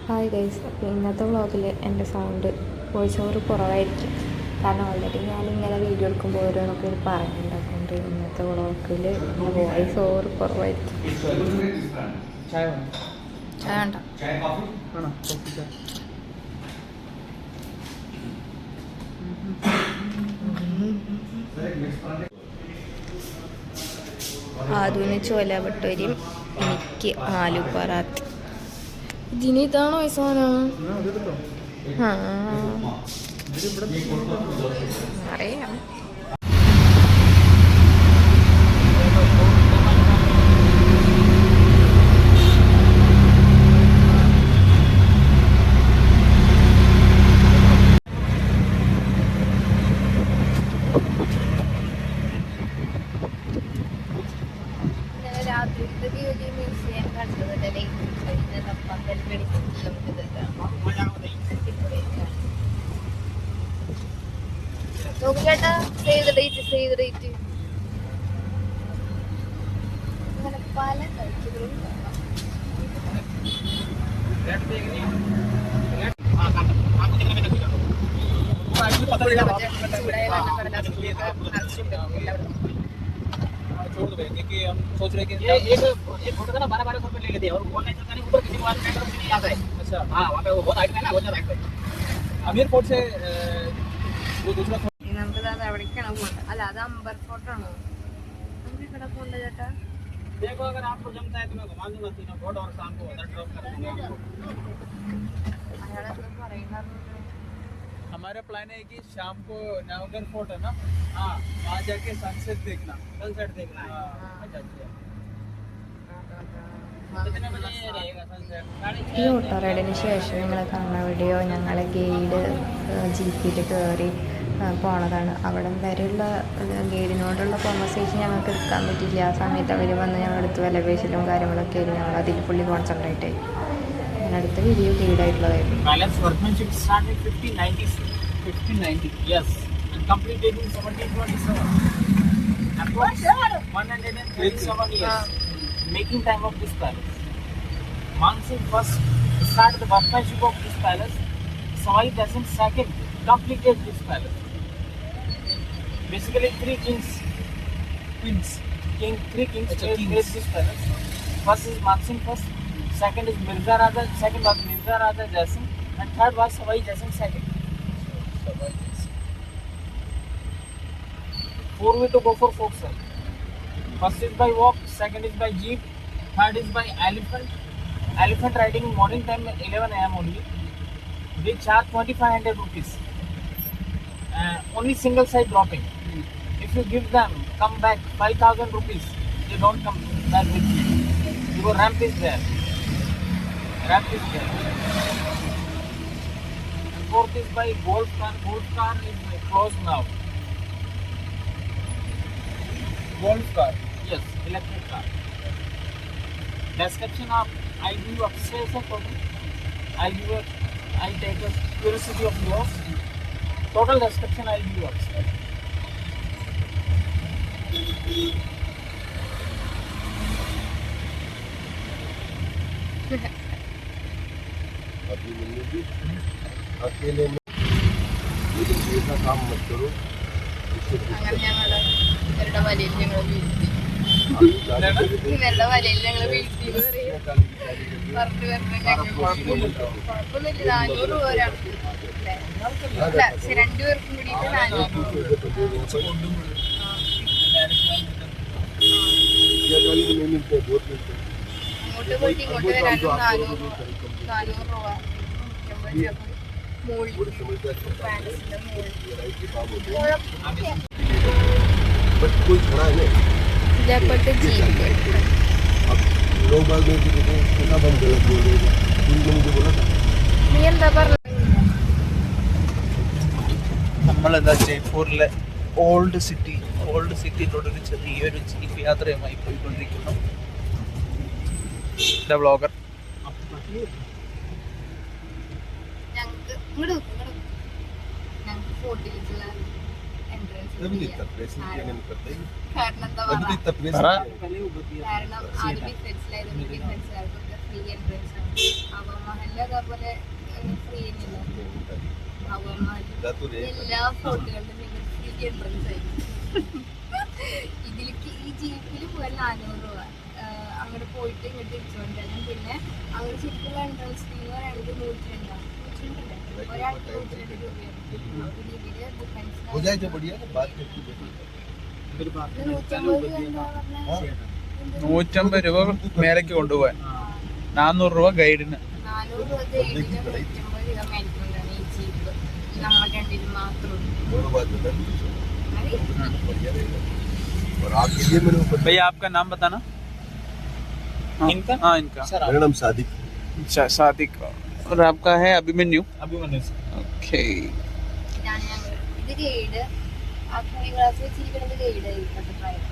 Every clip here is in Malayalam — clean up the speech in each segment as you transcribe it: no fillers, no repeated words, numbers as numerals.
ഹായ് ഗൈസ്, അപ്പോൾ ഇന്നത്തെ വ്ളോഗിൽ എൻ്റെ സൗണ്ട് വോയിസ് ഓവർ കുറവായിരിക്കും. കാരണം ഓൾറെഡി ഞാനിങ്ങനെ വീഡിയോ എടുക്കുമ്പോൾ ഓരോന്നൊക്കെ പറയുന്നുണ്ട്. അതുകൊണ്ട് ഇന്നത്തെ വ്ളോഗിൽ വോയിസ് ഓവർ കുറവായിരിക്കും. ചായ വേണ്ട. ആദ്യം ചോല ഭട്ടൂരിയും എനിക്ക് ആലു പറാത്ത. ഇതിന് ഇതാണോ ഈ സാധനം? അറിയാം. രാത്രിത്തെ ഒരു മ്യൂസിയം കണ്ടതല്ലേ ചേട്ടാ, സേവ് ദ ഡേറ്റ് അങ്ങനെ പല കഴിച്ചുകളും छोड़ दो क्योंकि हम सोच रहे कि एक फोटो का ना 12-12 रुपए ले लेते हैं और ऑनलाइन चलता नहीं ऊपर किसी को नहीं आता है। अच्छा हाँ, वहाँ पे वो बहुत हाइट में ना, बहुत ज़्यादा हाइट पे अमीर फोर्ट से वो दूसरा നമുക്ക് എവിടേക്കാണ് പോകേണ്ടത്? അല്ല, അത് അമ്പർ ഫോർട്ടാണോ? നമുക്ക് ഇവിടെ പോകേണ്ട ചേട്ടാ? देखो अगर आपको जमता है तो मैं घुमा दूंगा तीनों फोर्ट और शाम को उधर ड्रॉप कर दूंगा। അയാളെന്തും പറയുന്നത്? हमारा प्लान है कि शाम को नवगढ़ फोर्ट है ना, हाँ वहाँ जाके सनसेट देखना, सनसेट देखना है। अच्छा ഈ ഓട്ടോ റൈഡിന് ശേഷം ഞങ്ങൾ കാണുന്ന വീഡിയോ ഞങ്ങൾ ഗൈഡ് ജീപ്പിൽ കയറി പോണതാണ്. അവിടം വരെയുള്ള ഗൈഡിനോടുള്ള കോൺവെർസേഷൻ ഞങ്ങൾക്ക് എടുക്കാൻ പറ്റില്ല. ആ സമയത്ത് അവർ വന്ന് ഞങ്ങളടുത്ത് വിലപേശലും കാര്യങ്ങളൊക്കെ ആയിരുന്നു. ഞങ്ങൾ അതിൽ ഫുള്ളി കോൺസെൻട്രേറ്റ് ആയി. അടുത്ത video ഗൈഡായിട്ടുള്ളതായിരുന്നു. Making time of this palace. Monsoon first started the workmanship of this palace. Sawai Dasan second completed this palace. Basically, three kings made this palace. First is Monsoon first, second is Mirza Raja, second was Mirza Raja Dasan, and third was Sawai Dasan second. Four way to go for folk sir. First is by walk, second is by jeep, third is by elephant. Elephant riding in morning time at 11 AM only. They charge 2500 rupees. Only single side dropping. If you give them, come back 5000 rupees. They don't come back with you. Your ramp is there. Ramp is there. And fourth is by golf car. Golf car is closed now. Golf car. Yes, electric car. Description of I'll give you upstairs or total. I'll take a curiosity of yours. Total description I'll give you upstairs. अकेले में का काम मत करो। അങ്ങനെ ഞങ്ങളുടെ ഇവരുടെ വലയിൽ ഞങ്ങൾ വീഴ്ത്തി. ഇവരുടെ വലയിൽ ഞങ്ങൾ വീഴ്ത്തി പറഞ്ഞു വരണം. ഞങ്ങൾ കുഴപ്പമൊന്നുമില്ല, 400 രൂപ ഒരാൾക്ക്. അല്ല, രണ്ടുപേർക്കും കൂടിയിട്ട് 400 രൂപ. അങ്ങോട്ട് പോയിട്ട് ഇങ്ങോട്ട് വരാനും 400 രൂപ. कोई खड़ा है ഇതേപോലത്തെ ജീപ്പ് लोग बाग में कितना बंद गलत बोल रहे हैं। मुझे बोला था നീ എന്താ പറഞ്ഞത്? നമ്മളെന്താ ജയ്പൂരിലെ ഓൾഡ് സിറ്റിയിലൂടെ ചെറിയൊരു ജീപ്പ് യാത്രയുമായി പോയിക്കൊണ്ടിരിക്കുന്നു. വ്ളോഗർ ഞങ്ങൾക്ക് ഫോർട്ടിലേക്കുള്ള तभी इतना प्रेस नहीं करते കാരണം എന്താ तभी പറയുക? इतना प्रेस കാരണം ആദ്യം ഡിഫൻസിലായതുകൊണ്ട് ഡിഫൻസുകാർക്കൊക്കെ ഫ്രീ എൻട്രൻസ് ആണ്. അപ്പം അതേപോലെ ഫ്രീ എല്ലാ ഫോട്ടുകളുടെ ഫ്രീ എൻട്രൻസ് ആയി. ഇതിലേക്ക് ഈ ജീപ്പിൽ പോയാൽ 400 രൂപ, അങ്ങോട്ട് പോയിട്ട് ഇങ്ങോട്ട് തിരിച്ചുകൊണ്ടുവരണം. പിന്നെ അങ്ങനെ ശരിക്കുള്ള എൻട്രൻസ് ഫീ എന്ന് പറയുന്നത് 102 ഒരാൾക്ക് 102 രൂപയാണ്. ഇതില് ഡിഫൻസ് 150 രൂപ മേലേക്ക് കൊണ്ടുപോകാൻ, 400 രൂപ ഗൈഡിന്. 400 രൂപ ഗൈഡിന്, 150 രൂപ മേടിക്കൊണ്ടാണ് ഈ ജീപ്പ്. നമ്മൾ രണ്ടിനും മാത്രം. भैया आपका नाम बताना. इनका? हाँ इनका. मेरा नाम सादिक. अच्छा सादिक. और आपका है अभिमन्यु. अभिमन्यु. ओके. ഇതാണ് ഞങ്ങൾ. ഇത് ഗൈഡ്, ആ കുഴി ഗ്ലാസ് വെച്ചിരിക്കുന്നത് ഗൈഡ് ഇപ്പോഴത്തെ പ്രായം.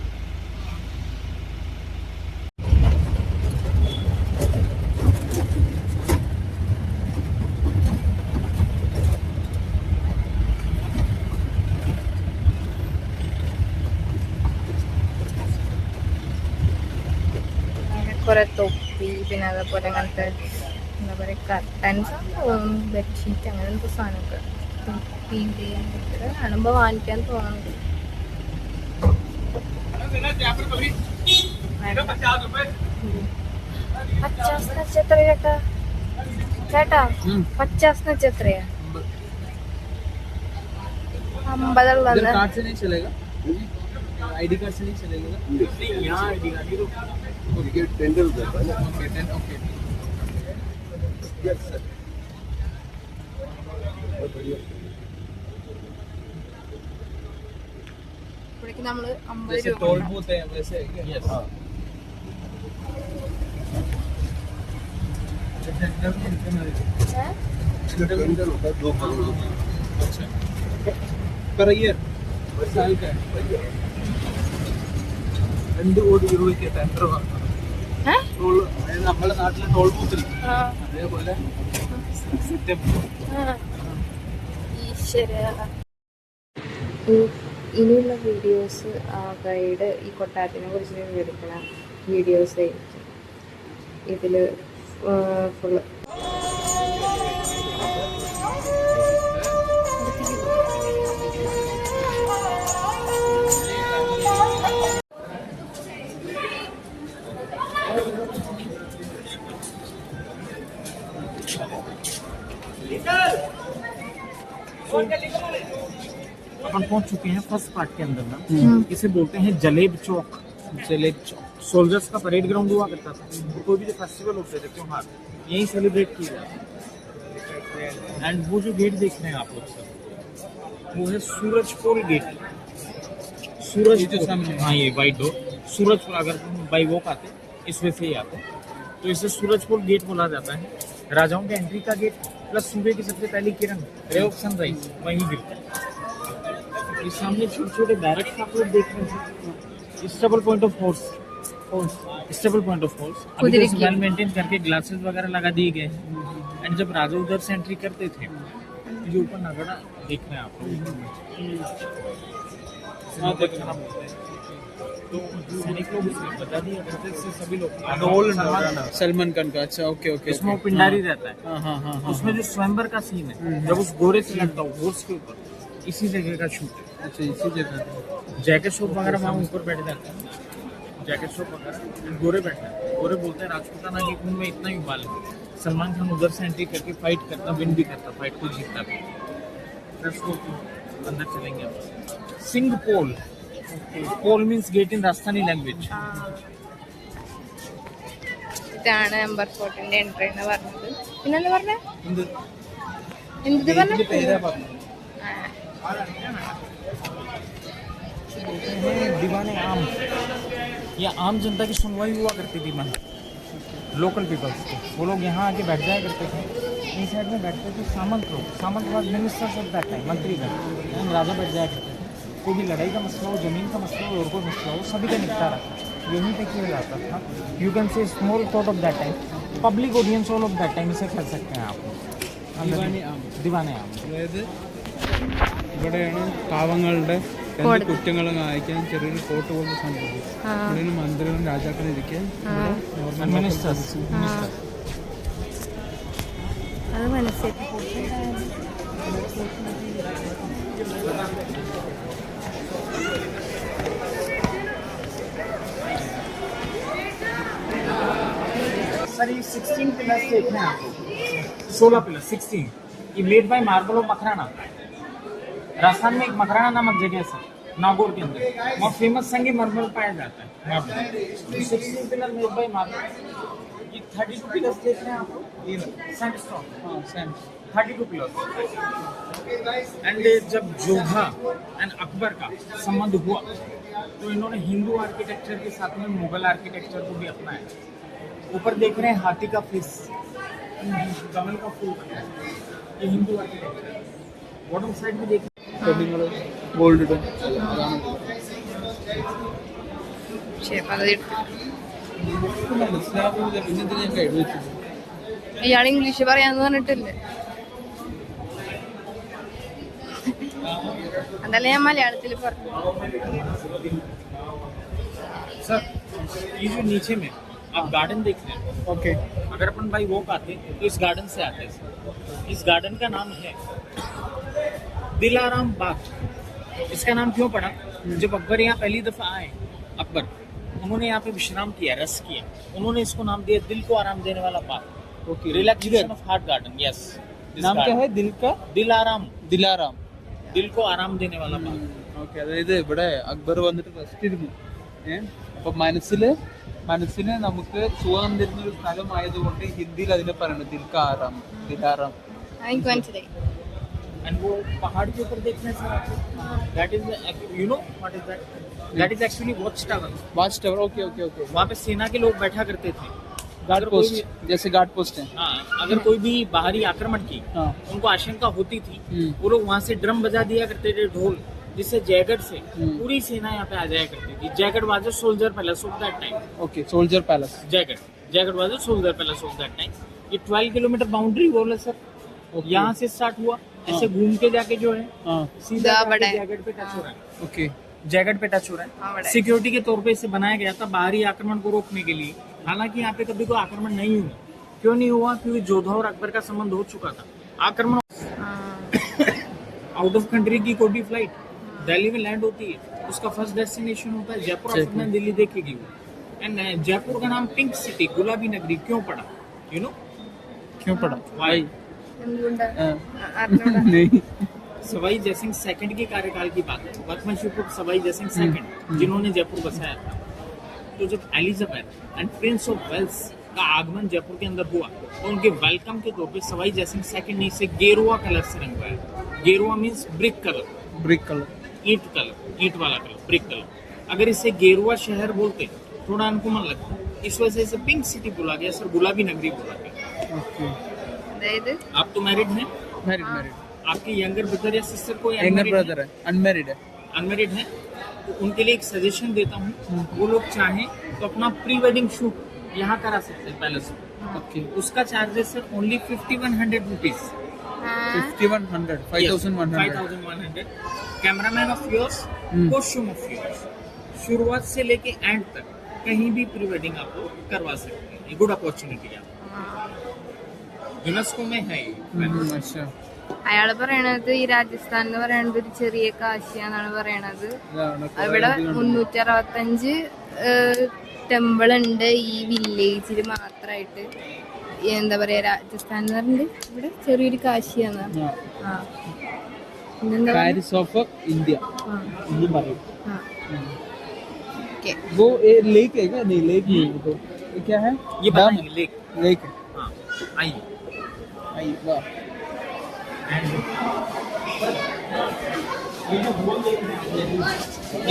കുറെ തൊപ്പി, പിന്നെ അതേപോലെ അങ്ങനത്തെ എന്താ പറയുക കർട്ടൻസ്, ബെഡ്ഷീറ്റ്, അങ്ങനത്തെ സാധനമൊക്കെ തൊപ്പി കാണുമ്പോൾ വാങ്ങിക്കാൻ തോന്നുന്നുണ്ട്. 50 എത്ര ചേട്ടാ? ചേട്ടാ 50 എത്രയാ? 50 ഉള്ളത് कार्ड से नहीं चलेगा, आईडी कार्ड से नहीं चलेगा. यहाँ आईडी कार्ड ये टेंडर होता है ना. ओके. Yes sir. बहुत बढ़िया. ഇവിടേക്ക് നമ്മള് 50 जैसे രൂപ टोल बूथ है वैसे है क्या? Yes. हाँ. इसका टेंडर होता है 2 करोड़ रुपए. अच्छा पर ईयर साल का है. 2 കോടി രൂപയ്ക്ക് ടെൻഡർ വന്നു. ടോൾ നമ്മുടെ നാട്ടിലെ ടോൾ ബൂത്തിൽ അതേപോലെ ഇനിയുള്ള വീഡിയോസ് ഗൈഡ് ഈ കൊട്ടാരത്തിനെ കുറിച്ച് വിവരിക്കുന്ന വീഡിയോസ് ആയിരിക്കും ഇതിൽ ഫുള്ള്. अपन पहुंच चुके हैं फर्स्ट पार्ट के अंदर ना. इसे बोलते हैं जलेब चौक. जलेब चौक सोल्जर्स का परेड ग्राउंड हुआ करता था. तो कोई भी जो फेस्टिवल होते थे, त्योहार, यही सेलिब्रेट किया जाता है. एंड वो जो गेट देख रहे हैं आप लोग सब, वो है सूरजपोल गेट. सूरज जो सामने, हाँ ये वाइट डोर सूरजपोल. अगर हम बाई वॉक आते इस वे से ही आते तो इसे सूरजपोल गेट बोला जाता है. राजाओं के एंट्री का गेट प्लस सूर्य की सबसे पहली किरण, रे ऑफ सनराइज, वहीं गिरता है. इस सामने छोटे छोटे बैरक्स आप लोग देख रहे हैं. Stable point of force, stable point of force अभी तो वेल मेंटेन करके ग्लासेस वगैरह लगा दिए गए. एंड जब राजा उधर से एंट्री करते थे, जो ऊपर नगड़ा देख रहे हैं आप लोग, तो सैनिक लोग उसमें बता दिया करते थे सभी लोग. सलमान खान का. अच्छा ओके ओके. उसमें वो पिंडारी रहता है. हाँ. उसमें जो स्वयंवर का सीन है, जब उस घोड़े से लगता है हॉर्स के ऊपर, इसी जगह का शूट है. अच्छा इसी जगह. जैकेट शॉप वगैरह वहाँ ऊपर बैठ जाते हैं. जैकेट शॉप वगैरह गोरे बैठते हैं. गोरे बोलते हैं राजपूताना की खून में इतना ही बाल है. सलमान खान उधर से एंट्री करके फाइट करता, विन भी करता, फाइट को जीतता भी. अंदर चलेंगे आप. Singh Pol. Pol means gate in Rajasthani language. ഇതാണ് നമ്പർ 14 എൻട്രി എന്ന് പറഞ്ഞത്. പിന്നെന്താ പറഞ്ഞത്? എന്ത് പറഞ്ഞു? दीवाने आम, ये आम जनता की सुनवाई हुआ करती थी. मन लोकल पीपल्स को, वो लोग यहाँ आके बैठ जाया करते थे. इन साइड में बैठते थे सामंत लोग. Samant was ministers of that time, मंत्रीगण. राजा बैठ जाया करते थे. कोई भी लड़ाई का मसला हो, जमीन का मसला हो और कोई मसला हो, सभी का निपटारा यहीं पे किया जाता था. You can say small thought of that time, public audience all of that time, इसे कह सकते हैं आप. दीवाने आम അതായത് ഇവിടെയാണ് പാവങ്ങളുടെ എന്ത് കുറ്റങ്ങളും വായിക്കാൻ ചെറിയൊരു കോട്ട് പോലെ സംഭവം. ഇവിടെയാണ് മന്ത്രികളും രാജാക്കളും ഇരിക്കാൻ. मिनिस्टर्स. അത് മനസ്സിലായി. सर ये 16 पिलर्स देखना है आपको, 16 पिलर 16, ये made by marble of Makrana. Rajasthan में एक मकराना नामक जगह है सर, नागौर के अंदर, बहुत फेमस संगमरमर पाया जाता है marble. 16 pillar made by marble. ये 32 पिलर्स देख रहे हैं आपको, ये सैंडस्टोन, हाँ सैम 32 पिलर्स। एंड जब जोधा एंड अकबर का संबंध हुआ तो इन्होंने हिंदू आर्किटेक्चर के साथ में मुगल आर्किटेक्चर को भी अपनाया। ऊपर देख रहे हैं हाथी का फेस, कमल का फूल, ये हिंदू आर्किटेक्चर। बॉटम साइड में देख ഗോൾഡ് മനസ്സിലാവുന്നില്ല. പിന്നെ എന്തിനാ ഞാൻ കൈ വെച്ചത്? ഇയാൾ ഇംഗ്ലീഷ് പറയാന്ന് പറഞ്ഞിട്ടില്ലേ? അതല്ല ഞാൻ മലയാളത്തിൽ പറഞ്ഞു. सर ये जो नीचे में आप गार्डन देख रहे हैं, ഓക്കെ अगर अपन बाई वॉक आते तो इस गार्डन से आते हैं। इस गार्डन का नाम है दिलाराम बाग। इसका नाम क्यों पड़ा? जब अकबर यहाँ पहली दफा आए, अकबर उन्होंने यहाँ पे विश्राम किया, रस किया, उन्होंने इसको नाम दिया दिल को आराम देने वाला बाग, okay relaxation of heart garden. Yes, नाम क्या है? दिल का दिलाराम, ദിലാറാം. दिल को आराम देने वाला बाग। ഓക്കെ, അതായത് ഇവിടെ അക്ബർ വന്നിട്ട് റെസ്റ്റ് ഇരുന്നു. അപ്പൊ മനസ്സിന് നമുക്ക് സുഖം തരുന്ന ഒരു സ്ഥലമായതുകൊണ്ട് ഹിന്ദിയിൽ അതിനെ പറയുന്നത് ദിൽക്കാറാം, ദിലാറാം. എനിക്ക് മനസ്സിലായി. एंड वो पहाड़ के ऊपर देखना है सर आपको, that is you know what is that? That is actually watch tower. Watch tower, okay okay okay. वहाँ पे सेना के लोग बैठा करते थे। गार्ड पोस्ट, जैसे गार्ड पोस्ट है. हाँ, अगर कोई भी बाहरी आक्रमण की हाँ. उनको आशंका होती थी, वो लोग वहाँ से ड्रम बजा दिया करते थे, ढोल, जिससे जयगढ़ से पूरी सेना यहाँ पे आ जाया करती थी। Jaigarh was a soldier palace of that time. Okay, soldier palace. Jaigarh was a soldier palace of that time. ये 12 किलोमीटर बाउंड्री वॉल है सर। यहाँ से स्टार्ट हुआ, ऐसे घूम के जाके जो है हाँ सीधा बड़ा है। जयगढ़ पे टच हो रहा है। ओके. जयगढ़ पे टच हो रहा हाँ, है। बड़ा है। सिक्योरिटी के तौर पे इसे बनाया गया था बाहरी आक्रमण को रोकने के लिए। हालांकि यहाँ पे कभी कोई आक्रमण नहीं हुआ। क्यों नहीं हुआ? क्योंकि जोधा और अकबर का संबंध हो चुका था। आक्रमण आउट ऑफ कंट्री की कोई भी फ्लाइट दिल्ली में लैंड होती है, उसका फर्स्ट डेस्टिनेशन होता है जयपुर। आपने दिल्ली देखेगी वो। एंड जयपुर का नाम पिंक सिटी, गुलाबी नगरी क्यों पड़ा? यू नो क्यों पड़ा? वाई? എന്തുകൊണ്ടാ? हाँ. അറിഞ്ഞൂടാ. नहीं. सवाई जयसिंह सेकंड के कार्यकाल की बात है। Workmanship of Sawai Jai Singh second, जिन्होंने जयपुर बसाया था। तो जब Elizabeth and Prince of Wales का आगमन जयपुर के अंदर हुआ तो उनके वेलकम के तौर पे सवाई जयसिंह सेकंड ने इसे गेरुआ कलर से रंगवाया। गेरुआ means brick colour, brick colour, ईंट कलर, ईंट वाला कलर, ब्रिक कलर। अगर इसे गेरुआ शहर बोलते थोड़ा अनकॉमन लगता, इस वजह से इसे पिंक सिटी बोला गया सर, गुलाबी नगरी बोला गया। ओके. അതായത് आप तो मैरिड हैं, मैरिड मैरिड. आपके यंगर ब्रदर या सिस्टर कोई यंगर ब्रदर है, अनमैरिड है. अनमेरिड है, तो उनके लिए एक सजेशन देता हूँ, वो लोग चाहें तो अपना प्री वेडिंग शूट यहाँ करा सकते हैं पैलेस में। ओके. उसका चार्जेस है only 5100 rupees, 5100, 5100. 5100। Cameraman of yours, costume of yours, शुरुआत से लेके एंड तक कहीं भी प्री वेडिंग आप लोग करवा सकते हैं। ये गुड अपॉर्चुनिटी है, यूनेस्को में है ये। अच्छा. അയാള് പറയണത് ഈ രാജസ്ഥാൻ എന്ന് പറയണത് ഒരു ചെറിയ കാശിയാന്നാണ് പറയണത്. ഇതാണ് അവിടെ 365 ടെമ്പിൾ ഉണ്ട് ഈ വില്ലേജിൽ മാത്രമായിട്ട്. എന്താ പറയാ, രാജസ്ഥാൻ എന്ന് പറഞ്ഞിട്ട് ഇവിടെ ചെറിയൊരു കാശിയാണ്. ആ പിന്നെന്താ പറയാ? പാരിസ് ഓഫ് ഇന്ത്യ എന്നും പറയും. ആ. ഓക്കെ. वो ये लेक है क्या? नहीं, लेक नहीं है तो ये क्या है? ये डैम बताएंगे लेक। लेक. हाँ, आइए। आई वाह.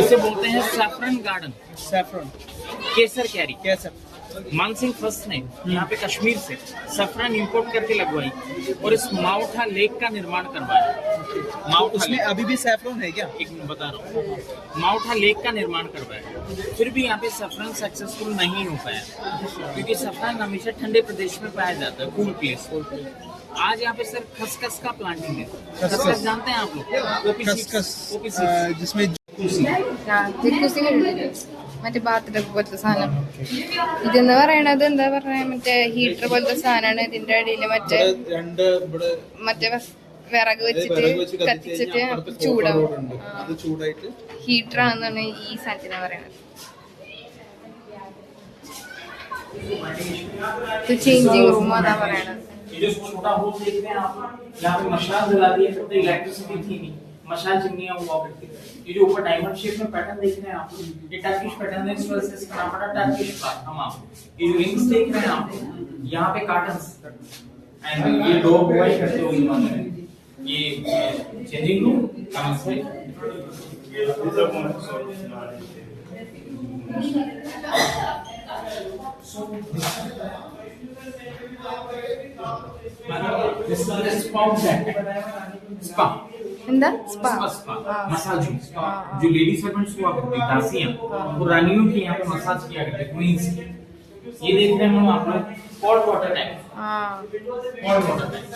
इसे बोलते हैं सैफरन गार्डन, सैफरन, केसर कैरी। कैसा? मानसिंह फर्स्ट ने यहाँ पे कश्मीर से सैफरन इंपोर्ट करके लगवाई और इस माउठा लेक का निर्माण करवाया। माउठा उसमें लेक, अभी भी सैफरन है क्या? एक मिनट बता रहा हूँ, माउठा लेक का निर्माण करवाया। फिर भी यहाँ पे सैफरन सक्सेसफुल नहीं हो पाया, क्योंकि सैफरन हमेशा ठंडे प्रदेश में पाया जाता है, कूल प्लेस। आज यहाँ पे सर खसखस का प्लांटिंग है। खसखस जानते हैं आप लोग? खसखस, ओपी सीड्स, जिसमें ആ, ജക്കൂസി കണ്ടിട്ടില്ലേ? മറ്റേ ബാത്റൂം പോലത്തെ സാധനം. ഇതെന്ന് പറയണത് എന്താ പറയാ, മറ്റേ ഹീറ്റർ പോലത്തെ സാധനമാണ്. ഇതിന്റെ അടിയിൽ മറ്റേ വിറക് വെച്ചിട്ട് കത്തിച്ചിട്ട് ചൂടാവും. ഹീറ്റർ ആണെന്നാണ് ഈ സാധനത്തിന് പറയണത്. ഇത് ചേഞ്ചിങ് റൂം അതാ പറയണത്. ये जो छोटा होल देख रहे हैं आप, यहाँ पे मशाल जला दिया करते, इलेक्ट्रिसिटी थी नहीं, मशाल चिमनियां हुआ करती। ये जो ऊपर डायमंड शेप में पैटर्न देख रहे हैं आप, ये टर्किश पैटर्न है, इस वजह से इसका नाम पड़ा टर्किश हमाम। ये जो रिंग्स देख रहे हैं आप, यहाँ पे कार्टन्स एंड ये डोर प्रोवाइड करते हो ये चेंजिंग रूम कम से എന്താ സ്പാ मसाज जो लेडी सर्वेंट्स हुआ करती दासियां वो रानियों के यहाँ पे मसाज किया करते क्वींस। ये देख रहे हैं आप लोग cold water tank. Cold water tank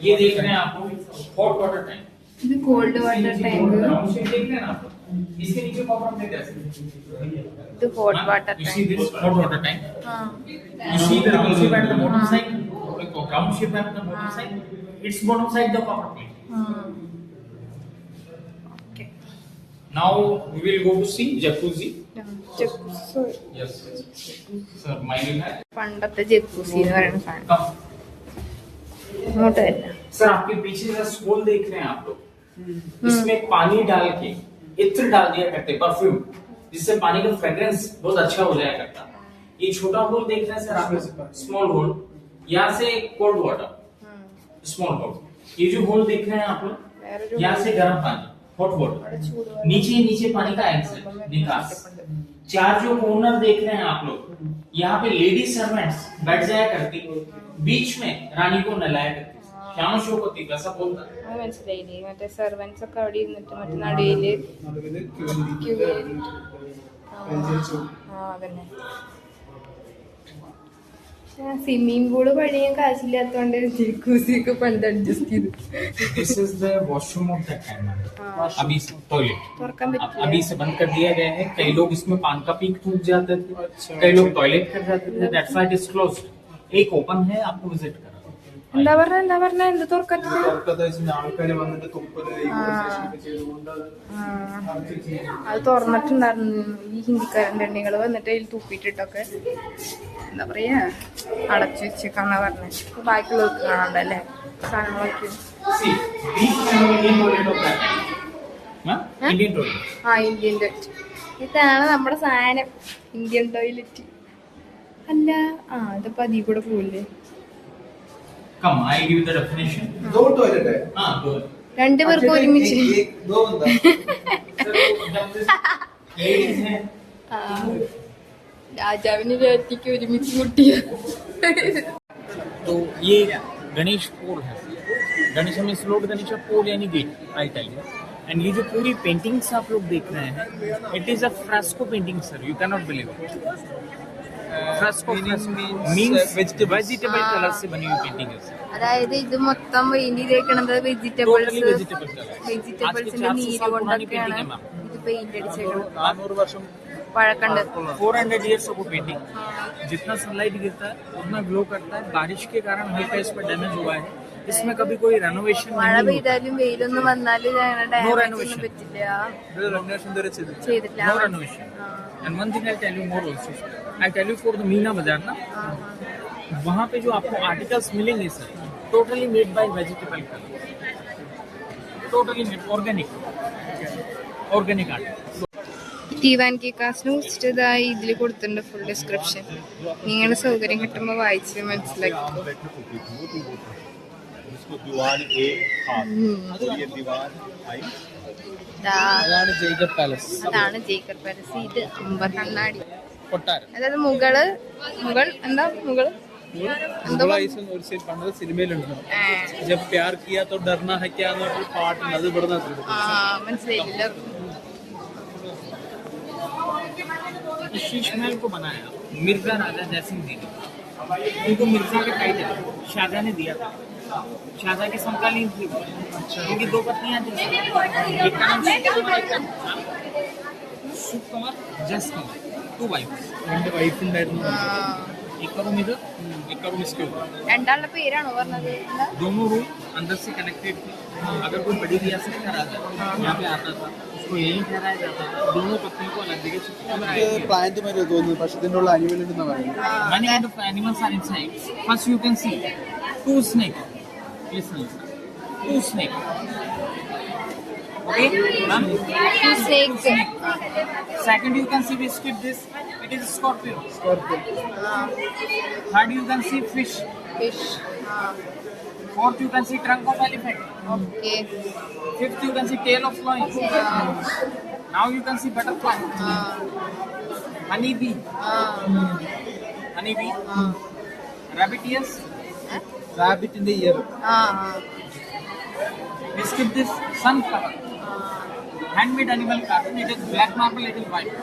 ये देख रहे हैं आप लोग हॉट वाटर टैंक। ഇത് കോൾഡ് വാട്ടർ ടാങ്ക്. देख रहे हैं आप इसके नीचे कॉपर प्लेट है। ഇത് hot water You tank. see this hot water tank? You see the round shape at the bottom side? Round shape at the bottom side? Its bottom side the copper plate. Okay. Now we will go to see jacuzzi. Yes. Sir, my name is. പണ്ടത്തെ ജക്കൂസി എന്ന് പറയുന്ന സാധനം. Come. ഇങ്ങോട്ട് വരില്ല. सर आपके पीछे का स्पूल देख रहे हैं आप लोग, इसमें पानी डाल के इत्र डाल दिया करते परफ्यूम, जिससे पानी का फ्रेग्रेंस बहुत अच्छा हो जाया करता। ये छोटा होल देख रहे हैं सर आप, स्मॉल होल, यहाँ से कोल्ड वाटर, स्मॉल होल। ये जो होल देख रहे हैं आप लोग, यहाँ से गर्म पानी, हॉट वाटर, नीचे पानी का एग्जिट निकास। चार जो कॉर्नर देख रहे हैं आप लोग, यहाँ पे लेडी सर्वेंट्स बैठ जाया करती, बीच में रानी को नहलाया करती। क्या शो होती वैसा बोलता है। മനസ്സിലായില്ലേ, മറ്റേ സെർവൻസ് ഒക്കെ അവിടെ ഇരുന്നിട്ട് മറ്റേ നടുവില് അതന്നെ. സ്വിമ്മിംഗ് പൂള് പണിയാൻ കാശില്ലാത്തോണ്ട് ജക്കൂസിയൊക്കെ പണ്ട് അഡ്ജസ്റ്റ് ചെയ്തു. This is the washroom of that time. अभी टॉयलेट തുറക്കാൻ പറ്റില്ല. अभी से बंद कर दिया गया है। कई लोग इसमें पान का पीक थूक जाते थे, कई लोग टॉयलेट कर जाते थे। That's why it is closed. एक ओपन है, आपको विजिट करा। എന്താ പറഞ്ഞ എന്ത് തുറക്കത്തില്ല. ആൾക്കാര് വന്നിട്ട് തുപ്പല് അത് തുറന്നിട്ടുണ്ടായിരുന്നു. ഈ ഹിന്ദിക്കാരൻ്റെ എണ്ണികൾ വന്നിട്ട് അതിൽ തുപ്പിട്ടിട്ടൊക്കെ എന്താ പറയാ അടച്ചു വെച്ചേക്കാന്നാ പറഞ്ഞത്. ബാക്കിയുള്ളവർക്ക് കാണണ്ടല്ലേ സാധനങ്ങളൊക്കെ. See, these are Indian toilet of that time. Indian toilet. Indian toilet. ഇതാണ് നമ്മുടെ സാധനം, ഇന്ത്യൻ ടോയ്ലറ്റ്. അല്ല ഇതിപ്പോ അതിൽ കൂടെ പോവില്ലേ? Come, I give you the definition. दो टॉयलेट है। हाँ, दो। രണ്ടുപേർക്ക് ഒരുമിച്ച്. दो बंदा। Ladies हैं। രാജാവിന് രാറ്റിക്ക് ഒരുമിച്ച് മുട്ടിയ. तो ये गणेश पोल है। गणेश में स्लोड गणेश पोल यानी gate, I tell you. And ये जो पूरी पेंटिंग्स आप लोग देख रहे हैं, it is a fresco painting sir, you can not believe it. Fresco means vegetable colour से बनी हुई पेंटिंग है। അതായത് ഇത് മൊത്തം പെയിന്റിലേക്കണത് വെജിറ്റബിൾസിന്റെ നീര് കൊണ്ടൊക്കെയാണ് ഇത് പെയിന്റ് അടിച്ചേക്കുന്നത്. 400 वर्षों പഴക്കണ്ട്. 400 years of पेंटिंग। जितना सनलाइट गिरता है उतना ग्लो करता है। बारिश के कारण हल्का इस पर डैमेज हुआ है। इसमें कभी कोई रेनोवेशन മഴ नहीं പെയ്താലും വെയിലൊന്നും വന്നാലും ഡാമേജ് renovation. ഒന്നും പറ്റില്ല, होता। ചെയ്തിട്ടില്ല. No renovation. And one thing I'll tell you more also. I'll tell you for the Meena बाजार ना, वहाँ पे जो आपको आर्टिकल्स मिलेंगे sir, totally made by vegetable colour, totally made organic art. തീവാൻ കെ കാസിനെ കുറിച്ചിട്ട് ഇതായി ഇതിൽ കൊടുത്തിട്ടുണ്ട് ഫുൾ ഡിസ്ക്രിപ്ഷൻ. നിങ്ങളുടെ സൗകര്യം കിട്ടുമ്പോൾ വായിച്ച് മനസ്സിലാക്കി. അതാണ് ജേക്കബ് പാലസ്. അതാണ് ജേക്കബ് പാലസ്. ഇത് അമ്പതണ്ണാടി, കൊട്ടാരം. അതായത് മുകൾ എന്താ മുകൾ പണ്ടത്തെ സിനിമയിലുണ്ട് ജബ് പ്യാർ കിയാ തോ ഡർനാ ഹൈ ക്യാ എന്ന് പറഞ്ഞൊരു പാട്ടുണ്ട്. അത് ഇവിടെ മനസ്സിലായില്ല. इस शीश महल को बनाया मिर्जा राजा जयसिंह जी ने। उनको मिर्जा का टाइटल शाहजहां ने दिया था। शाहजहां के समकालीन थे, उनकी 2 पत्नियां थी, एक का नाम suite cover, just cover. 2 wives. രണ്ട് വൈഫ് ഉണ്ടായിരുന്നു. एक रूम इधर, एक रूम इसके ऊपर. രണ്ടാളുടെ പേരാണോ പറഞ്ഞത്? दोनों रूम अंदर से कनेक्टेड थे. अगर कोई बड़ी रियासत से ठहरा था, यहाँ पे आता था, उसको यहीं ठहराया जाता था. दोनों पत्नियों को अलग जगह शिफ्ट किया गया. പ്ലാന്റ് മാതിരി തോന്നുന്നു, പക്ഷെ ഇതിൻ്റെ ഉള്ള അനിമൽ ഉണ്ടെന്ന് പറയുന്നത്. Many kind of animals are inside. First you can see 2 snakes. Listen. 2 snakes. Okay? Ma'am? 2 snakes. Second you can see we skip this. It is scorpion. Scorpion. Third you can see fish. Fish. Fourth you can see trunk of elephant. Okay. Fifth you can see tail of lion. Now you can see butterfly. Honey bee. Honey bee. Rabbit ears. റാബിറ്റിന്റെ ear. We skip this sunflower. Handmade animal carving. It is black marble, it is white.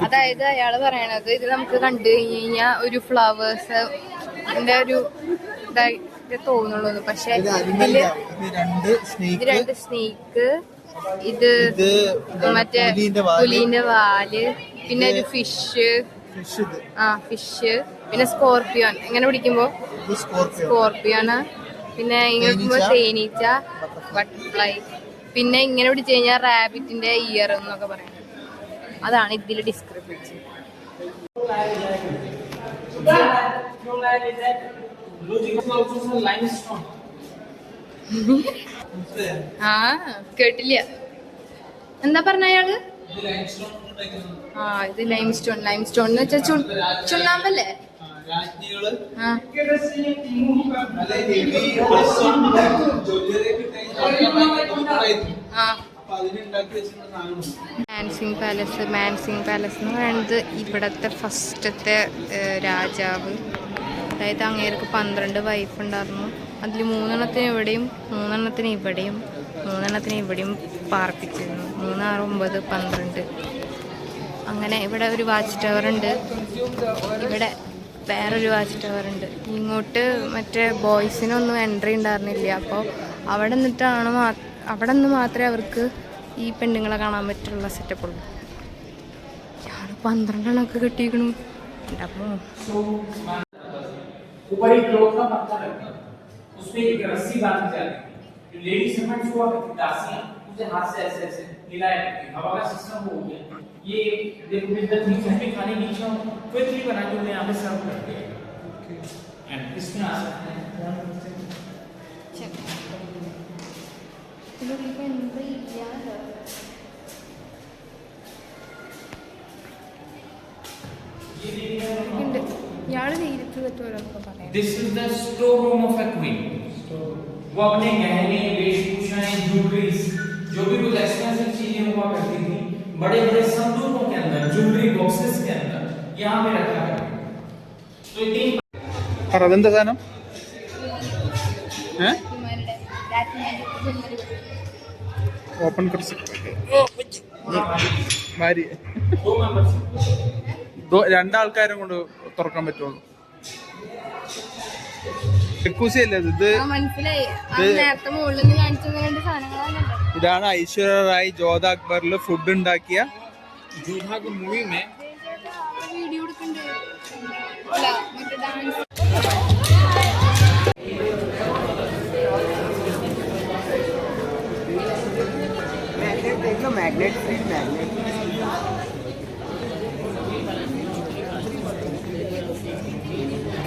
അതായത് അയാള് പറയണത് ഇത് നമുക്ക് കണ്ടു കഴിഞ്ഞാൽ ഒരു ഫ്ലവേഴ്സ് ഒരു ഇതായിട്ട് തോന്നുള്ളൂ. പക്ഷെ ഇത് ഇതില് രണ്ട് ഇത് സ്നേക്ക്, 2 സ്നേക്ക്, ഇത് ഇത് മറ്റേ പുലിന്റെ വാല്, പുലിന്റെ വാല്, പിന്നെ ഒരു ഫിഷ്. ഫിഷ്. ഇത് ഫിഷ്, പിന്നെ സ്കോർപ്പിയോൻ. ഇങ്ങനെ പിടിക്കുമ്പോ ഇത് സ്കോർപ്പിയോ. സ്കോർപ്പിയോണ്. പിന്നെ ഇങ്ങനെ പിടിക്കുമ്പോ തേനീച്ച, ബട്ടർഫ്ലൈ. പിന്നെ ഇങ്ങനെ പിടിച്ചു കഴിഞ്ഞാൽ റാബിറ്റിന്റെ ഇയർ എന്നൊക്കെ പറയുന്നത്. അതാണ് ഇതിൽ ഡിസ്ക്രിപ്ഷൻ. ആ കേട്ടില്ല. എന്താ പറഞ്ഞ അയാള്? ഇത് ലൈം സ്റ്റോൺ. ലൈം സ്റ്റോൺ എന്ന് വെച്ചാൽ ചുണ്ണാമ്പല്ലേ? രാജ്ഞികള് ആ ആ മാൻസിംഗ് പാലസ് എന്ന് പറയുന്നത് ഇവിടത്തെ ഫസ്റ്റത്തെ രാജാവ്. അതായത് അങ്ങേർക്ക് 12 വൈഫ് ഉണ്ടായിരുന്നു. അതിൽ 3 ഇവിടെയും 3 ഇവിടെയും പാർപ്പിച്ചിരുന്നു. 3, 6, 9, 12. അങ്ങനെ ഇവിടെ ഒരു വാച്ച് ടവർ ഉണ്ട്. ഇവിടെ വേറൊരു വാച്ച് ടവർ ഉണ്ട്. ഇങ്ങോട്ട് മറ്റേ ബോയ്സിനൊന്നും എൻട്രി ഉണ്ടായിരുന്നില്ല. അപ്പോൾ അവിടെ നിന്ന് മാത്രമേ അവർക്ക് ഈ പെണ്ണുങ്ങളെ കാണാൻ പറ്റുള്ള സെറ്റപ്പ് ഉള്ളൂ. ഞാൻ 12 കെട്ടിയിരിക്കണു. അപ്പോൾ ऊपर एक क्लॉथ का पत्थर रखा, उसपे एक रस्सी बांधी जाती है. जो लेडी सर्वेंट्स हुआ करती दासियां, उसे हाथ से ऐसे ऐसे हिलाया करती. हवा का सिस्टम हो गया. ये देखो इधर नीचे हमें खाने की इच्छा हो, क्विकली बना के उन्हें यहाँ पे सर्व करते हैं. एंड इसमें आ सकते हैं. This is the storeroom of a queen. वो अपने गहने, वेशभूषाएं, ज्वेलरीज, जो भी कुछ एक्सपेंसिव चीजें हुआ करती थी, बड़े बड़े संदूकों के अंदर, ज्वेलरी बॉक्सेस के अंदर यहाँ पे रखा करती थी. तो ये അതെന്താ സാധനം? ഓപ്പൺ ഭാര്യ 2 members. 2 ആൾക്കാരെ കൊണ്ട് തുറക്കാൻ പറ്റുള്ളൂ. അല്ലേ ഇത്? മനസ്സിലായി. നേരത്തെ മുകളിൽ നിന്ന് കാണിച്ചു 2 സാധനങ്ങളാണ്. ഇതാണ് ഐശ്വര്യ റായ് ജോധ അക്ബറിൽ ഫുഡ് ഉണ്ടാക്കിയ जोधा की मूवी में വീഡിയോ എടുക്കണ്ടേ? മറ്റേ ഡാൻസ്. मैग्नेट फ्री मैग्नेट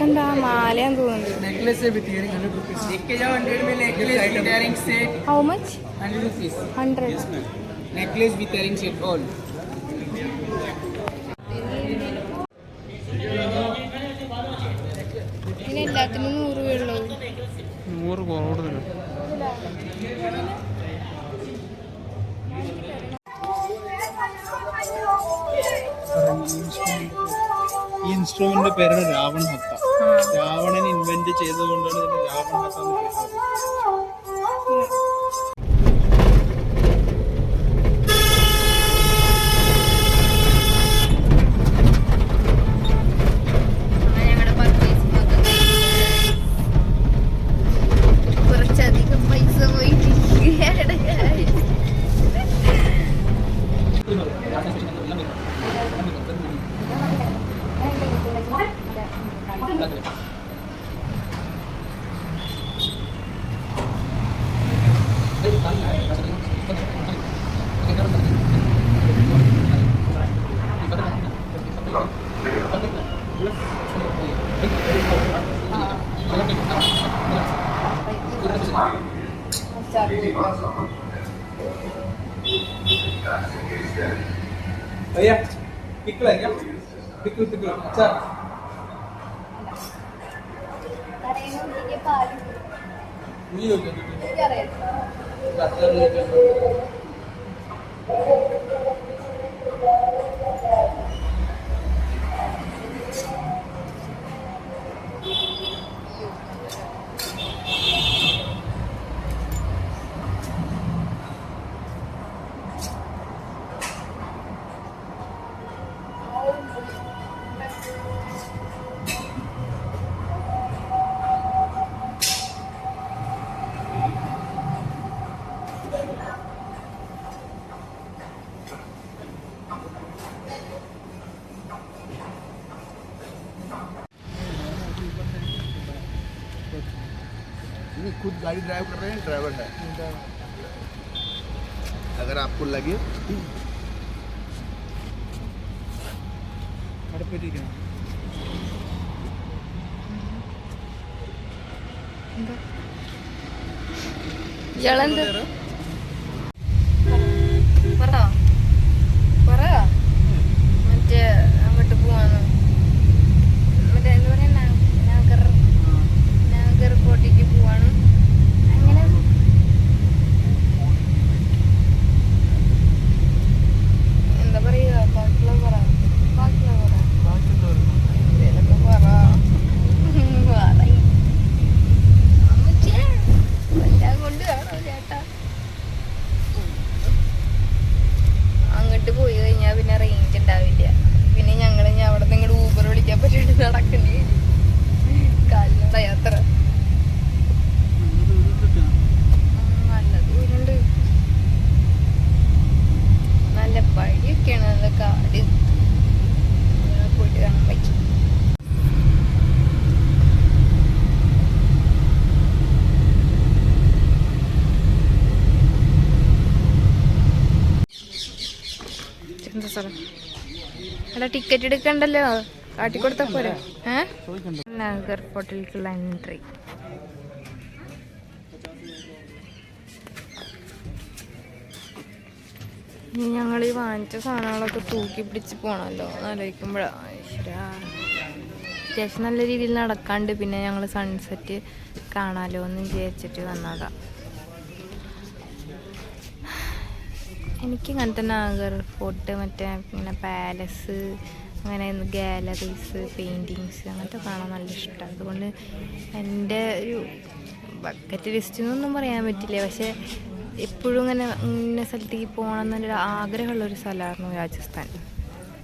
എന്താ മാലയാന്ന് തോന്നുന്നു. नेकलेस से भी tiering 100 rupees. एक के जाओ 100 में necklace with earring set how much? 100 rupees. 100. Necklace with earring set all. ഇതിന് എല്ലാത്തിനും 100 രൂപയുള്ളൂ. 100 കൂടുതൽ. ഈ ഇൻസ്ട്രുമെന്റിന്റെ പേരാണ് രാവൺ ഹത്ത. രാവണൻ ഇൻവെന്റ് ചെയ്തുകൊണ്ടാണ് ഇതിന് രാവൺ ഹത്ത എന്ന് പേര്. കുറച്ചധികം പൈസ പോയിട്ടിരിക്കുകയാണ്. भैया पिकल है क्या? पिकल अच्छा नहीं हो गया नहीं, खुद गाड़ी ड्राइव कर रहे हैं, ड्राइवर है। अगर आपको लगे ഇയാളെന്ത് പറ മറ്റേ അങ്ങോട്ട് പോവാന്ന് മറ്റേ എന്താ പറയാ നാഗർ കോട്ടയ്ക്ക് പോവാണ്. അങ്ങനെ എന്താ പറയുക ബാക്കിയുള്ള പറ എന്തേലൊക്കെ പറ എല്ലാം കൊണ്ട് കാണോ ചേട്ടാ. അങ്ങോട്ട് പോയി കഴിഞ്ഞാൽ പിന്നെ റേഞ്ച് ഉണ്ടാവില്ല. പിന്നെ ഞങ്ങൾ അവിടെ നിന്ന് ഇങ്ങോട്ട് ഊബർ വിളിക്കാൻ പറ്റിയിട്ട് നടക്കേണ്ടി വരും. കാൽനട യാത്ര നല്ല ദൂരമുണ്ട്. നല്ല വഴിയൊക്കെയാണ്, നല്ല കാട് പോയിട്ട് കാണാൻ പറ്റും. എന്താ സ്ഥലം? അല്ല ടിക്കറ്റ് എടുക്കണ്ടല്ലോ, കാട്ടിക്കൊടുത്താ പോരെ. നാഗർ ഫോർട്ടിലേക്കുള്ള എൻട്രി. ഞങ്ങൾ ഈ വാങ്ങിച്ച സാധനങ്ങളൊക്കെ തൂക്കി പിടിച്ച് പോകണമല്ലോ എന്നാലോചിക്കുമ്പോഴാണ് അത്യാവശ്യം നല്ല രീതിയിൽ നടക്കാണ്ട്. പിന്നെ ഞങ്ങൾ സൺസെറ്റ് കാണാമല്ലോ എന്ന് വിചാരിച്ചിട്ട് വന്നതാ. എനിക്ക് ഇങ്ങനത്തെ നാഗർ ഫോർട്ട്, മറ്റേ ഇങ്ങനെ പാലസ്, അങ്ങനെ ഗാലറീസ്, പെയിൻറ്റിങ്സ് അങ്ങനത്തെ കാണാൻ നല്ല ഇഷ്ടമാണ്. അതുകൊണ്ട് എൻ്റെ ഒരു ബക്കറ്റ് ലിസ്റ്റ് എന്നൊന്നും പറയാൻ പറ്റില്ല, പക്ഷേ എപ്പോഴും ഇങ്ങനെ ഇന്ന സ്ഥലത്തേക്ക് പോകണം എന്നൊരു ആഗ്രഹമുള്ളൊരു സ്ഥലമായിരുന്നു രാജസ്ഥാൻ.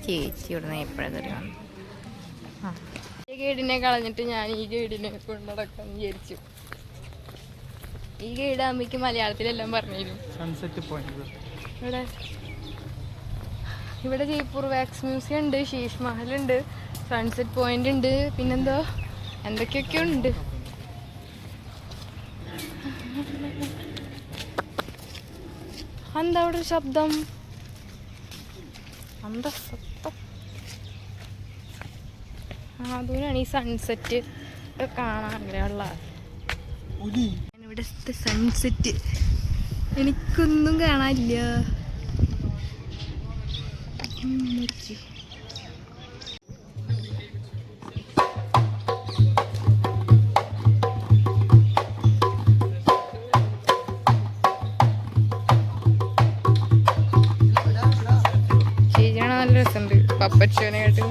ചേച്ചി ഇവിടെ നിന്ന് എപ്പോഴും തരുവാണ്. ഈ ഗൈഡിനെ കളഞ്ഞിട്ട് ഞാൻ ഈ ഗൈഡിനെ കൊണ്ട് നടക്കാൻ വിചാരിച്ചു. ഈ ഗൈഡ് അമ്മയ്ക്ക് മലയാളത്തിലെല്ലാം പറഞ്ഞുതരും. സൺസെറ്റ് പോയിന്റ് ഇവിടെ ജയ്പൂർ വാക്സ് മ്യൂസിയം ഉണ്ട്, ശീഷ് മഹൽ ഉണ്ട്, സൺസെറ്റ് പോയിന്റ് ഉണ്ട്, പിന്നെന്തോ എന്തൊക്കെയൊക്കെ ഉണ്ട്. എന്താ അവിടെ ഒരു ശബ്ദം? എന്താ ശബ്ദം? അതുകൊണ്ടാണ് ഈ സൺസെറ്റ് കാണാൻ ആഗ്രഹമുള്ള. ഇവിടുത്തെ സൺസെറ്റ് എനിക്കൊന്നും കാണാനില്ല. ശരിയാണ്, നല്ല രസമുണ്ട്. പപ്പച്ചോനായിട്ട്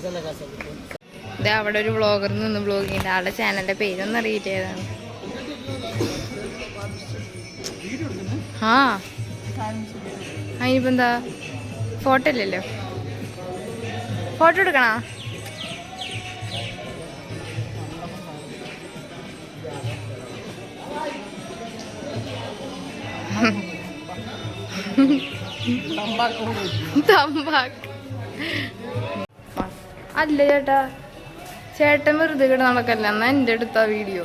कैसा लगा सबको? ഇത് അവിടെ ഒരു വ്ളോഗർ നിന്ന് വ്ളോഗ് ചെയ്യുന്നുണ്ട്. ആളുടെ ചാനലിന്റെ പേരൊന്നും അറിയില്ല ഏതാണ്. ആ അതിനിപ്പോ എന്താ ഫോട്ടോ ഇല്ലല്ലോ. ഫോട്ടോ എടുക്കണോ? തമ്പാക്ക് അല്ല ചേട്ടാ, ചേട്ടൻ വെറുതെ കിട നടക്കല്ല. എന്നാ എൻ്റെ അടുത്ത വീഡിയോ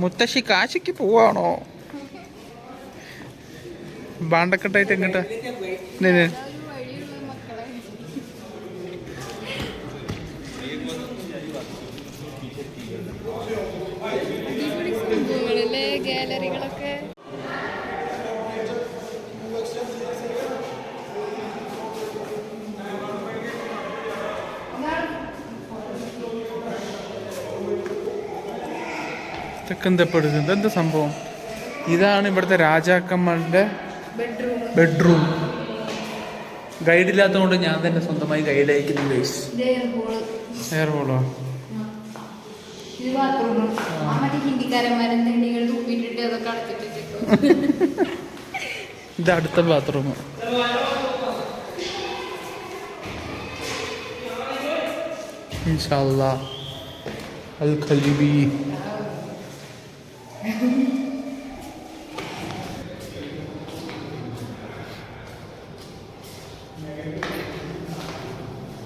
മുത്തശ്ശി കാശിക്ക് പോവാണോ? ബാണ്ടക്കെട്ടായിട്ട് എങ്ങോട്ടാ? ഗാലറികളൊക്കെ തെക്കെന്തെപ്പെടുന്നത് എന്താ സംഭവം? ഇതാണ് ഇവിടുത്തെ രാജാക്കന്മാരുടെ ബെഡ്റൂം. ഗൈഡില്ലാത്തതുകൊണ്ട് ഞാൻ തന്നെ സ്വന്തമായി ഗൈഡ് അയക്കുന്നു ഗൈസ്. Air hollow? ഇത് അടുത്ത ബാത്റൂം. ഇൻഷാല്ലാ അൽ ഖലീബി.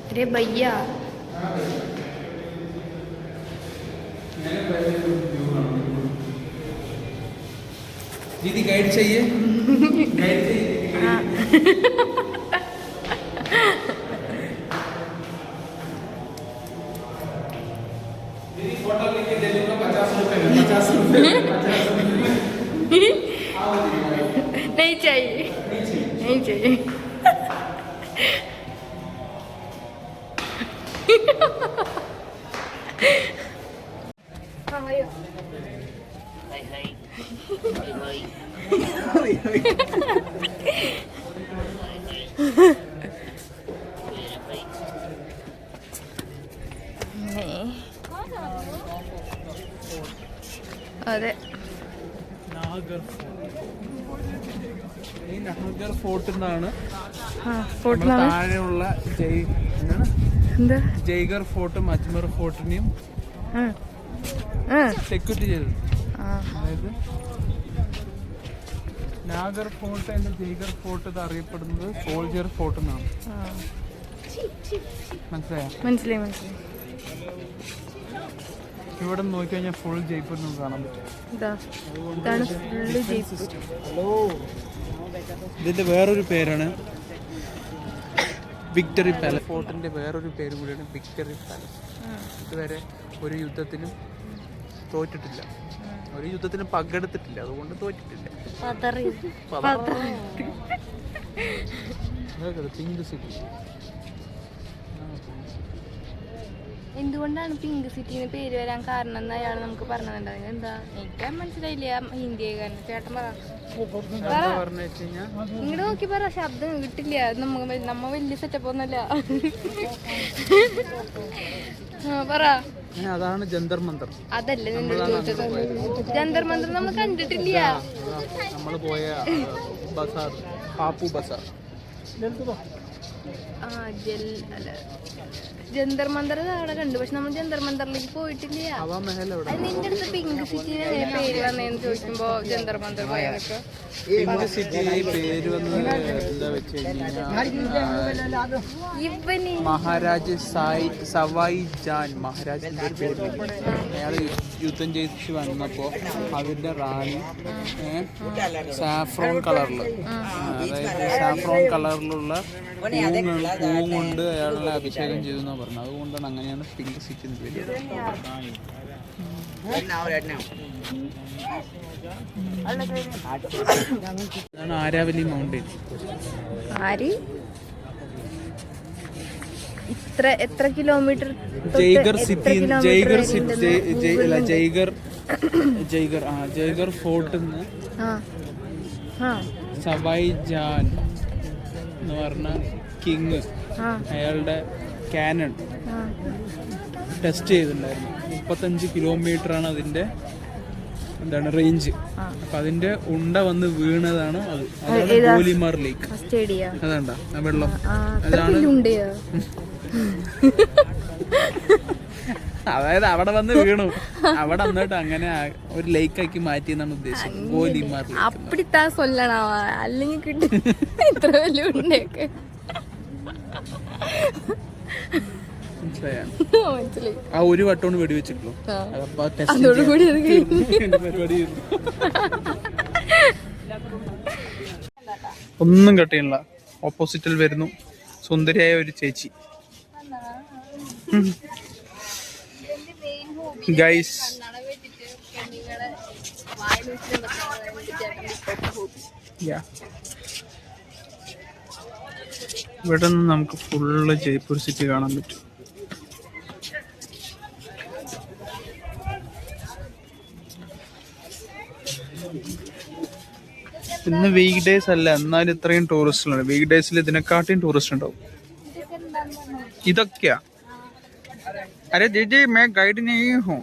अरे भैया दीदी गाइड चाहिए? गाइड चाहिए? दीदी फोटो लेके दे दूंगा 50 रुपए में. 50 रुपए नहीं चाहिए, नहीं चाहिए. അതെ ഈ നഹർഗർ ഫോർട്ട് എന്നാണ് ഫോർട്ടിലാണ് താഴെയുള്ള ജയ്ഗർ ഫോർട്ടും അജ്മർ ഫോർട്ടിനെയും സെക്യൂരിറ്റി ചെയ്തത്. അതായത് നാഗർ ഫോർട്ട് എന്ന ജയ്ഗർ ഫോർട്ട് ഇത് അറിയപ്പെടുന്നത് സോൾജിയർ ഫോർട്ട് എന്നാണ്. മനസ്സിലായോ? മനസ്സിലായി മനസ്സിലായി. ഇവിടെ നോക്കി കഴിഞ്ഞാൽ ഫുൾ ജയ്പൂർ നമുക്ക് കാണാൻ പറ്റും. ഇതാണ് ഫുള്ള് ജയ്പൂർ. ഇതിന്റെ വേറൊരു പേരാണ് വിക്ടറി പാലസ്. ഫോർട്ടിന്റെ വേറൊരു പേര് കൂടിയാണ് വിക്ടറി പാലസ്. ഇതുവരെ ഒരു യുദ്ധത്തിനും തോറ്റിട്ടില്ല, ഒരു യുദ്ധത്തിനും പങ്കെടുത്തിട്ടില്ല, അതുകൊണ്ട് തോറ്റിട്ടില്ല. Pink city. എന്തുകൊണ്ടാണ് പിങ്ക് സിറ്റിന്ന് പേര് വരാൻ കാരണം എന്ന് അയാൾ നമുക്ക് പറഞ്ഞിട്ടുണ്ടായിരുന്നു. എന്താ എനിക്ക് മനസ്സിലായില്ല. ഹിന്ദിക്കാരൻ ചേട്ടൻ പറ, ഇങ്ങോട്ട് നോക്കി പറ. ശബ്ദം കിട്ടില്ല. നമ്മ വലിയ സെറ്റപ്പ് ഒന്നല്ല. പറ. അതാണ് ജന്തർ മന്ദർ. അതല്ലേ നിന്റെ ചോദിച്ചത്? ജന്തർ മന്ദർ നമ്മൾ കണ്ടിട്ടില്ല. നമ്മൾ പോയ ബസാർ, ഹാപ്പു ബസാർ. ജന്തർ മന്ദർ അവിടെ കണ്ടു, പക്ഷെ നമ്മൾ ജന്തർ മന്ദറിലേക്ക് പോയിട്ടില്ല. നിന്റെ അടുത്ത് പിങ്ക് സിറ്റിന് എങ്ങനെ പേര് വന്നതെന്ന് ചോദിക്കുമ്പോ ജന്തർ മന്ദർ പോയതൊക്കെ. പിങ്ക് സിറ്റി പേര് വന്നത് എന്താ വെച്ച് ഇവന് മഹാരാജ് സവായി ജാൻ മഹാരാജിന്റെ ഒരു പേര്. അയാൾ യുദ്ധം ചെയ്ത് വന്നപ്പോ അവരുടെ റാണി സാഫ്രോൺ കളറിൽ, അതായത് സാഫ്രോൺ കളറിലുള്ള പൂവും കൊണ്ട് അയാളെ അഭിഷേകം ചെയ്തു എന്നാണ് പറഞ്ഞത്. അതുകൊണ്ടാണ് അങ്ങനെയാണ് പിങ്ക് സിറ്റി എന്ന് പേര്. ഇതാണ് ആരാവലി മൗണ്ടൻ. ആര് എത്ര കിലോമീറ്റർ ജയ്ഗർ സിറ്റി, ജയ്ഗർ ഫോർട്ടിൽ നിന്ന് സബായ് ജാൻ എന്ന് പറഞ്ഞ കിങ് അയാളുടെ കാനൺ ടെസ്റ്റ് ചെയ്തിട്ടുണ്ടായിരുന്നു. 35 കിലോമീറ്ററാണ് അതിന്റെ എന്താണ് റേഞ്ച്. അപ്പൊ അതിന്റെ ഉണ്ട വന്ന് വീണതാണ് അത്. അതാണ് ഗോലിമാർ ലേക്ക്. അതാണ്ട ആ വെള്ളം, അതാണ്. അതായത് അവിടെ വന്ന് വീണു, അവിടെ വന്നിട്ട് അങ്ങനെ ഒരു ലേക്കാക്കി മാറ്റി എന്നാണ് ഉദ്ദേശിച്ചത്. ഗോലിമാർ ലേക്ക്. അപ്പിട്ടാ സൊല്ലണ അല്ലെങ്കിൽ കിട്ടും ഇത്ര വലിയ ഉണ്ടയൊക്കെ. ആ ഒരു വട്ടോണ്ട് വെടിവെച്ചിട്ടുള്ളൂ. ഒന്നും കട്ടിയില്ല. ഓപ്പോസിറ്റിൽ വരുന്നു സുന്ദരിയായ ഒരു ചേച്ചി. ഗൈസ് ഇവിടെ നിന്ന് നമുക്ക് ഫുള്ള് ജയ്പൂർ സിറ്റി കാണാൻ പറ്റും. ഇന്ന് വീക്ക് ഡേയ്സ് അല്ല, എന്നാലും ഇത്രയും ടൂറിസ്റ്റുകളുണ്ട്. വീക്ക് ഡേയ്സിൽ ഇതിനെക്കാട്ടിയും ടൂറിസ്റ്റ് ഉണ്ടാവും. ഇതൊക്കെയാ അരെ ജിജി മേ ഗൈഡ് नहीं हूं.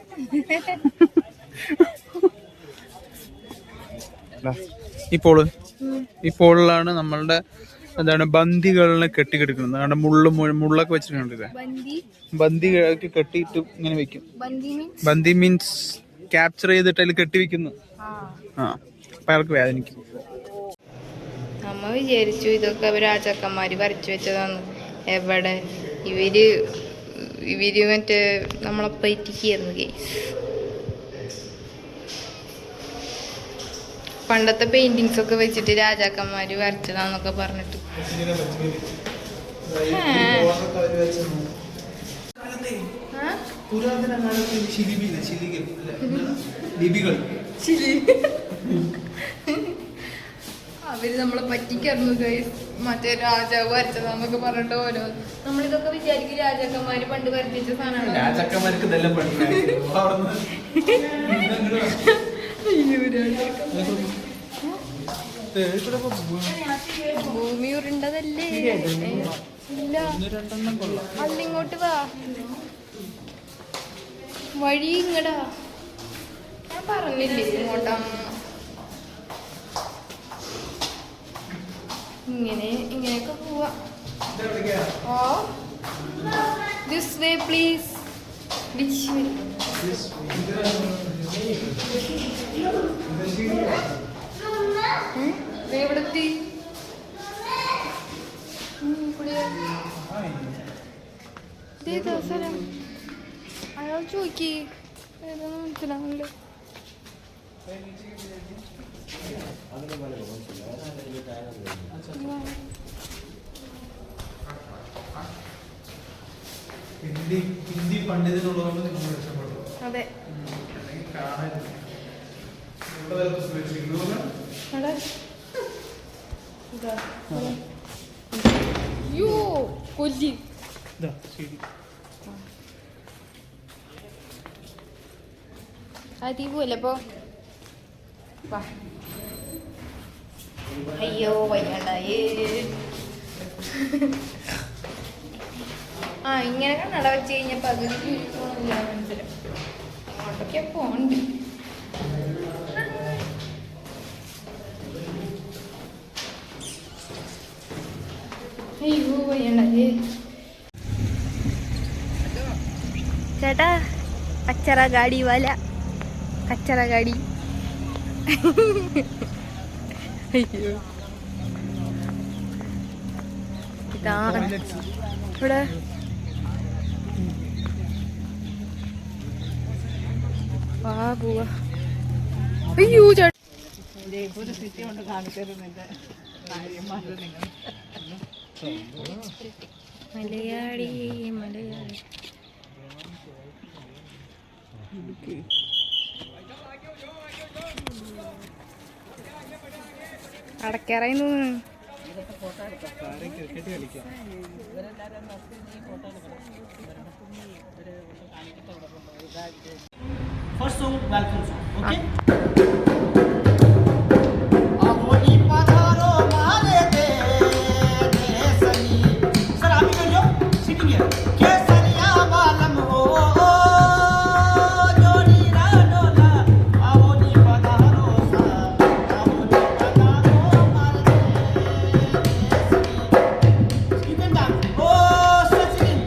ഈ പോളിലാണ് നമ്മളുടെ എന്താണ് ബന്ദികളിനെ കെട്ടിക്കെടുക്കുന്നത്. അവിടെ മുള്ളൊക്കെ വെച്ചിട്ടുണ്ട്. ബന്ദി കെട്ടിയിട്ട് ഇങ്ങനെ വെക്കും. ബന്ദി മീൻസ് ക്യാപ്ചർ ചെയ്തിട്ട് അതിൽ കെട്ടി വെക്കുന്നു. അപ്പൊ അയാൾക്ക് വേദനിക്കും. നമ്മ വിചാരിച്ചു ഇതൊക്കെ രാജാക്കന്മാര് വരച്ചു വെച്ചതാണ്. എവിടെ ഇവര് മറ്റേ നമ്മളെ പറ്റിക്കായിരുന്നു കേസ്. പണ്ടത്തെ പെയിന്റിങ്സ് ഒക്കെ വെച്ചിട്ട് രാജാക്കന്മാര് വരച്ചതാന്നൊക്കെ പറഞ്ഞിട്ട്. അവര് നമ്മളെ പറ്റിക്കായിരുന്നു ഗൈസ്. മറ്റേ രാജാവ് വരച്ചതാന്നൊക്കെ പറഞ്ഞിട്ട് ഓരോ നമ്മളിതൊക്കെ വിചാരിക്കും രാജാക്കന്മാര് പണ്ട് വരപ്പിച്ച സാധനമാണ്. രാജാക്കന്മാർക്ക് ഭൂമി ഉരുണ്ടതല്ലേ? ഇല്ല, അല്ലിങ്ങോട്ട് വാ, വഴി ഇങ്ങടാ. ഞാൻ പറഞ്ഞില്ലേ ഇങ്ങോട്ടാന്ന്. ഇങ്ങനെയൊക്കെ പോവാ. Oh this way please. എവിടെത്തി? അയാൾ ചോദിക്കേ ഏതാന്ന് മനസ്സിലാവില്ല. ഹിന്ദി പണ്ഡിതനുള്ളതുകൊണ്ട് നിങ്ങൾ രക്ഷപ്പെടും. അതെ. കൊല്ലി അതീപോലെ ഇപ്പൊ. അയ്യോ വയ്യണ്ടായേ. ഇങ്ങനെ കണ്ണട വെച്ച് കഴിഞ്ഞപ്പോ അതിന് പോണില്ല. മനസ്സിലായി അങ്ങോട്ടൊക്കെ പോണ്ട്. അയ്യോ വയ്യണ്ടായേ. ചേട്ടാ കച്ചറ ഗാഡി വാല, കച്ചറ ഗാഡി. അയ്യോ ഇതാണ് ഇവിടെ. പോവാ. അയ്യോ ചേട്ടാ മലയാളി മലയാളി. അടക്കാറായി തോന്നുന്നു. ക്രിക്കറ്റ് കളിക്കാം. First song, welcome song. Okay? Sir, आप इधर जाओ. Sitting here. केसरिया बालम हो जोड़ी राडोला आवोनी पधारो सा आवोनी पधारो मारे You can dance. Oh, Sachin.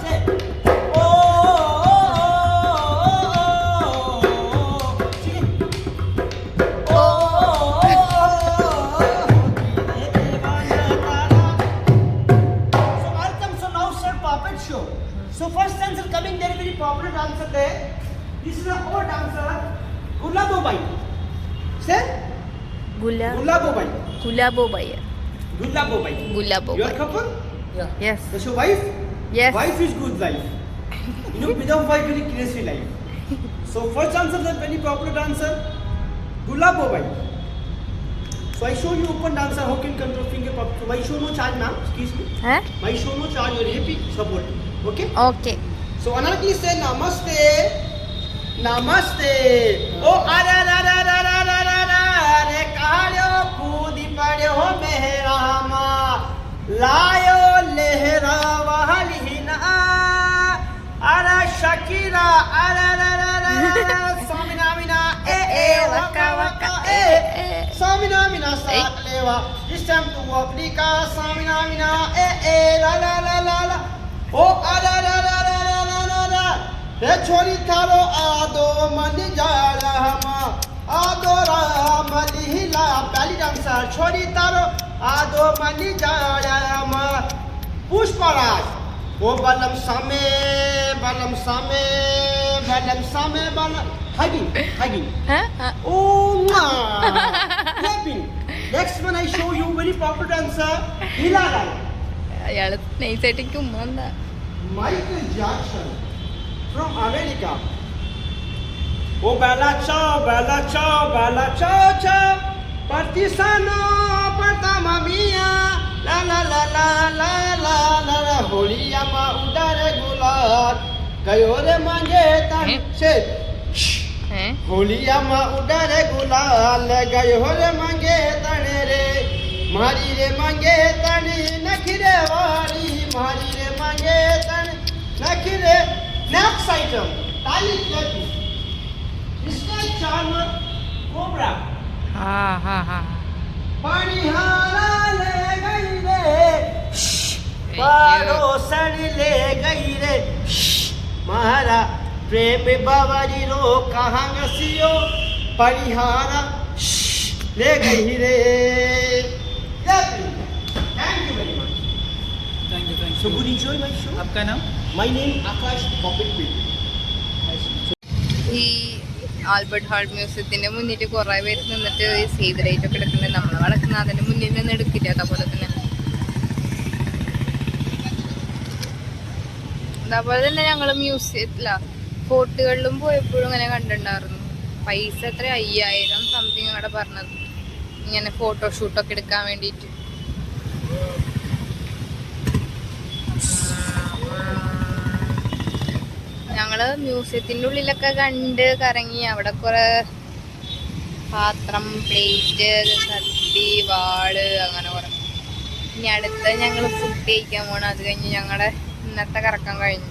Say. So first dancer coming, there is very popular dancer there. This is our dancer, Gulabobai. Say, Gulabobai. Gulabobai. Gulabobai. Gulabobai. Your couple? Yes. That's your wife? Yes. Wife is good life. You know, without wife, very crazy life. So first dancer, the very popular dancer, Gulabobai. So I show you open dancer, how can control finger pop. So my show no charge, ma'am. Excuse me. Huh? My show no charge. You're happy support. Okay. Okay. So Anarkali say namaste, namaste. Oh ara ra ra ra ra ra ra ra re kaalo koodi padyo mehrama layo lehra wahalina ara shakira ara ra ra ra ra samina mina waka waka samina mina satlewa this time to aplika samina mina la la la la la. Oh, ara ra ra ra ra ra ra ra. Re chori tharo ado mani jala hama ado ram lihila. Belly dancer. Chori tharo ado mani jala hama. Pushparaj. Oh, balam same, balam same, balam same, balam. Hugging, hugging. Oh, ma. Clapping. Next one I show you very popular dancer. Hilala. അയാള് നൈസായിട്ട് ഉമ്മ എന്താ Michael Jackson from America. Oh bella ciao, bella ciao, bella ciao ciao. Partisano, partama mia. La la la la la la la la. Holiyama udare gular. Kayore manje tan se. Holiyama udare gular. Kayore manje tane re. Mari re manje tane nakhire wari. Mari re manje tane nakhire. Next item. Tali clapping. Sky charmer cobra. Panihara le gayi re. Parosan le gayi re. Mahara prem bavari ro kahangasiyo. Panihara le gayi re. Thank you very much. Thank you. So good enjoy my show. आपका नाम? My name Akash Puppet Pit. ഈ ആൽബർട്ട് ഹാൾ മ്യൂസിയത്തിന്റെ മുന്നിട്ട് കുറെ പേര് നിന്നിട്ട് സേവ് റേറ്റ് ഒക്കെ എടുക്കുന്നുണ്ട്. നമ്മൾ നടക്കുന്ന അതിന്റെ മുന്നിൽ നിന്ന് എടുക്കില്ല. അതേപോലെ തന്നെ ഞങ്ങൾ മ്യൂസിയത്തില ഫോർട്ടുകളിലും പോയപ്പോഴും ഇങ്ങനെ കണ്ടിട്ടുണ്ടായിരുന്നു. പൈസ എത്ര 5000 സംതിങ് അവിടെ പറഞ്ഞത് ഇങ്ങനെ ഫോട്ടോഷൂട്ടൊക്കെ എടുക്കാൻ വേണ്ടിയിട്ട്. ഞങ്ങള് മ്യൂസിയത്തിന്റെ ഉള്ളിലൊക്കെ കണ്ട് കറങ്ങി. അവിടെ കുറെ പാത്രം, പ്ലേറ്റ്, കത്തി, വാള്, അങ്ങനെ കുറെ. ഇനി അടുത്ത ഞങ്ങൾ ഫുഡ് കഴിക്കാൻ പോണം. അത് കഴിഞ്ഞ് ഞങ്ങളുടെ ഇന്നത്തെ കറക്കം കഴിഞ്ഞു.